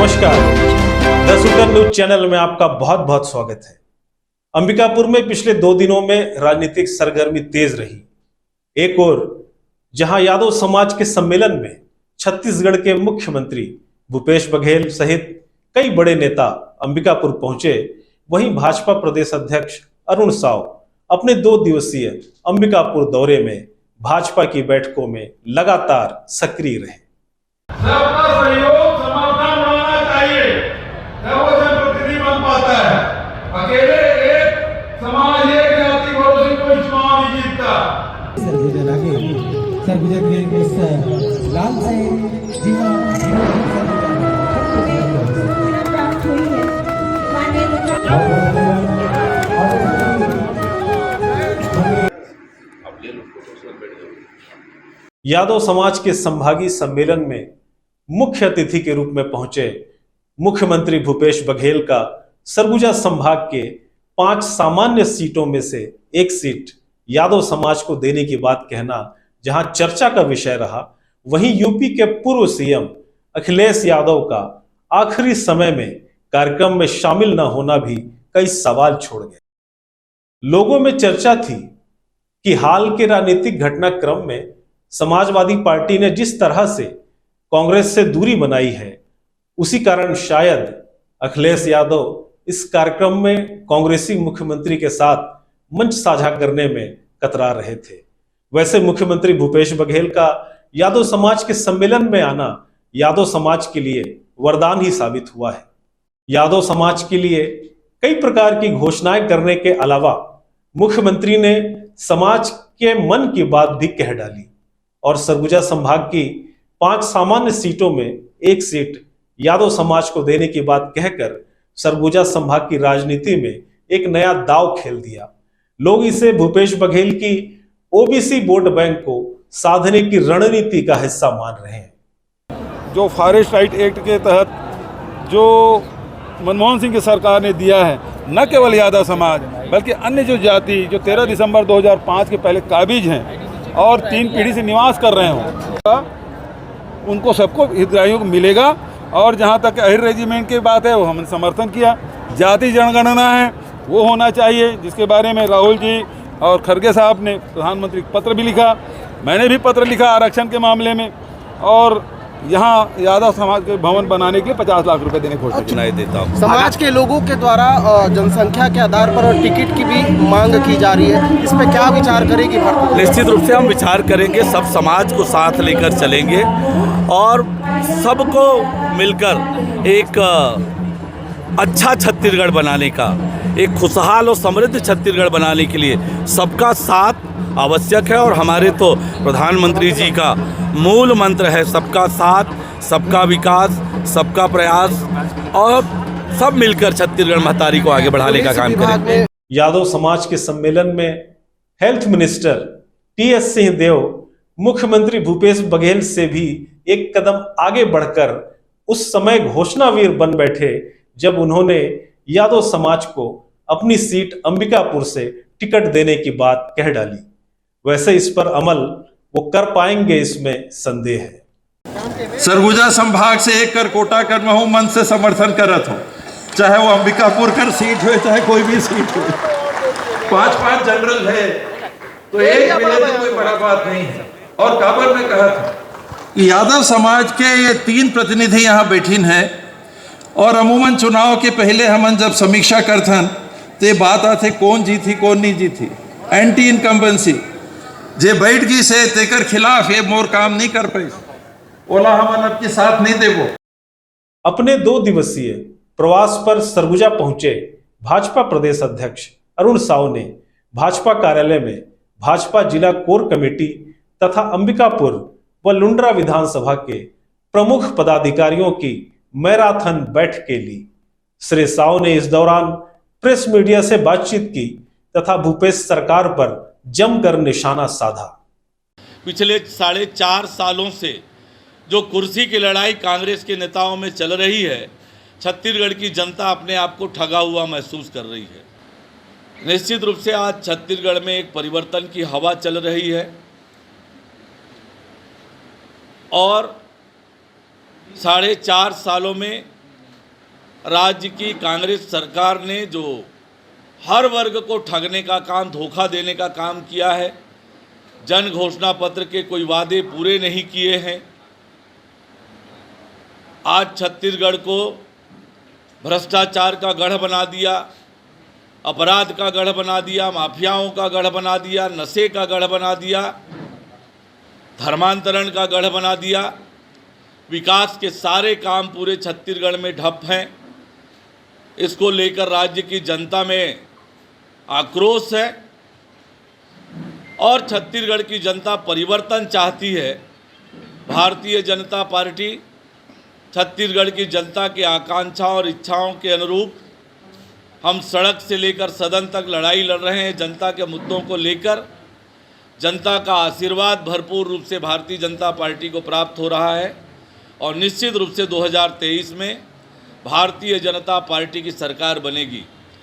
नमस्कार, the sultan news channel में आपका बहुत बहुत स्वागत है। अंबिकापुर में पिछले 2 दिनों में राजनीतिक सरगर्मी तेज रही। एक ओर जहां यादव समाज के सम्मेलन में छत्तीसगढ़ के मुख्यमंत्री भूपेश बघेल सहित कई बड़े नेता अंबिकापुर पहुंचे, वहीं भाजपा प्रदेश अध्यक्ष अरुण साव अपने 2 दिवसीय अंबिकापुर दौरे में भाजपा की बैठकों में लगातार सक्रिय रहे। सबका सहयोग समर्थन होना चाहिए, तब वो जनप्रतिनिधि बन पाता है। अकेले एक समाज एक जाति भरोसे कोई चुनाव नहीं जीतता। सरगुजा के इस लाल से जी हाँ यादव समाज के संभागीय सम्मेलन में मुख्य अतिथि के रूप में पहुंचे मुख्यमंत्री भूपेश बघेल का सरगुजा संभाग के 5 सामान्य सीटों में से एक सीट यादव समाज को देने की बात कहना जहां चर्चा का विषय रहा, वहीं यूपी के पूर्व सीएम अखिलेश यादव का आखिरी समय में कार्यक्रम में शामिल न होना भी कई सवाल छोड़ गए। लोगों में चर्चा थी कि हाल के राजनीतिक घटनाक्रम में समाजवादी पार्टी ने जिस तरह से कांग्रेस से दूरी बनाई है, उसी कारण शायद अखिलेश यादव इस कार्यक्रम में कांग्रेसी मुख्यमंत्री के साथ मंच साझा करने में कतरा रहे थे। वैसे मुख्यमंत्री भूपेश बघेल का यादव समाज के सम्मेलन में आना यादव समाज के लिए वरदान ही साबित हुआ है। यादव समाज के लिए कई प्रकार की घोषणाएं करने के अलावा मुख्यमंत्री ने समाज के मन की बात भी कह डाली और सरगुजा संभाग की 5 सामान्य सीटों में एक सीट यादव समाज को देने की बात कहकर सरगुजा संभाग की राजनीति में एक नया दांव खेल दिया। लोग इसे भूपेश बघेल की ओबीसी वोट बैंक को साधने की रणनीति का हिस्सा मान रहे हैं। जो फॉरेस्ट राइट एक्ट के तहत जो मनमोहन सिंह की सरकार ने दिया है, न केवल यादव समाज बल्कि अन्य जो जाति जो 13 दिसंबर 2005 के पहले काबिज हैं और 3 पीढ़ी से निवास कर रहे हों, उनको सबको हितग्राहियों को मिलेगा। और जहाँ तक अहिर रेजिमेंट की बात है, वो हमने समर्थन किया। जाति जनगणना है वो होना चाहिए, जिसके बारे में राहुल जी और खड़गे साहब ने प्रधानमंत्री को पत्र भी लिखा, मैंने भी पत्र लिखा आरक्षण के मामले में। और यहाँ यादव समाज के भवन बनाने के लिए 50 लाख रुपए देने की घोषणा देता हूँ। समाज के लोगों के द्वारा जनसंख्या के आधार पर और टिकट की भी मांग की जा रही है, इस पे क्या विचार करेगी भारतीय? निश्चित रूप से हम विचार करेंगे, सब समाज को साथ लेकर चलेंगे और सबको मिलकर एक अच्छा छत्तीसगढ़ बनाने का, एक खुशहाल और समृद्ध छत्तीसगढ़ बनाने के लिए सबका साथ आवश्यक है। और हमारे तो प्रधानमंत्री जी का मूल मंत्र है सबका साथ, सबका विकास, सबका प्रयास, और सब मिलकर छत्तीसगढ़ महतारी को आगे बढ़ाने का काम करें। यादव समाज के सम्मेलन में हेल्थ मिनिस्टर टीएस सिंहदेव मुख्यमंत्री भूपेश बघेल से भी एक कदम आगे बढ़कर उस समय घोषणावीर बन बैठे जब उन्होंने यादव समाज को अपनी सीट अंबिकापुर से टिकट देने की बात कह डाली। वैसे इस पर अमल वो कर पाएंगे, इसमें संदेह है। सरगुजा संभाग से एक कर कोटा कर महू मन से समर्थन करत हो, चाहे वो अंबिकापुर कर सीट हो चाहे कोई भी सीट हो। 5 जनरल है तो एक मिले तो कोई बड़ा बात नहीं है। और काबर ने कहा था कि यादव समाज के ये 3 प्रतिनिधि यहाँ बैठीन हैं और अमूमन चुनाव के पहले हमन जब समीक्षा करथन तो ये बात आते कौन जीती कौन नहीं जीती, एंटी इनकम्बेंसी जे बैठ गई से तेकर खिलाफ ये मोर काम नहीं कर पाई, ओला हमन आपके साथ नहीं देवो। अपने 2 दिवसीय प्रवास पर सरगुजा पहुंचे भाजपा प्रदेश अध्यक्ष अरुण साव ने भाजपा कार्यालय में भाजपा जिला कोर कमेटी तथा अंबिकापुर व लुंड्रा विधानसभा के प्रमुख पदाधिकारियों की मैराथन बैठकें ली। श्री साव ने इस दौरान प्रेस मीडिया से बातचीत की तथा भूपेश सरकार पर जमकर निशाना साधा। पिछले 4.5 सालों से जो कुर्सी की लड़ाई कांग्रेस के नेताओं में चल रही है, छत्तीसगढ़ की जनता अपने आप को ठगा हुआ महसूस कर रही है। निश्चित रूप से आज छत्तीसगढ़ में एक परिवर्तन की हवा चल रही है और 4.5 सालों में राज्य की कांग्रेस सरकार ने जो हर वर्ग को ठगने का काम, धोखा देने का काम किया है, जन घोषणा पत्र के कोई वादे पूरे नहीं किए हैं। आज छत्तीसगढ़ को भ्रष्टाचार का गढ़ बना दिया, अपराध का गढ़ बना दिया, माफियाओं का गढ़ बना दिया, नशे का गढ़ बना दिया, धर्मांतरण का गढ़ बना दिया। विकास के सारे काम पूरे छत्तीसगढ़ में ठप हैं। इसको लेकर राज्य की जनता में आक्रोश है और छत्तीसगढ़ की जनता परिवर्तन चाहती है। भारतीय जनता पार्टी छत्तीसगढ़ की जनता की आकांक्षाओं और इच्छाओं के अनुरूप हम सड़क से लेकर सदन तक लड़ाई लड़ रहे हैं। जनता के मुद्दों को लेकर जनता का आशीर्वाद भरपूर रूप से भारतीय जनता पार्टी को प्राप्त हो रहा है और निश्चित रूप से 2023 में भारतीय जनता पार्टी की सरकार बनेगी।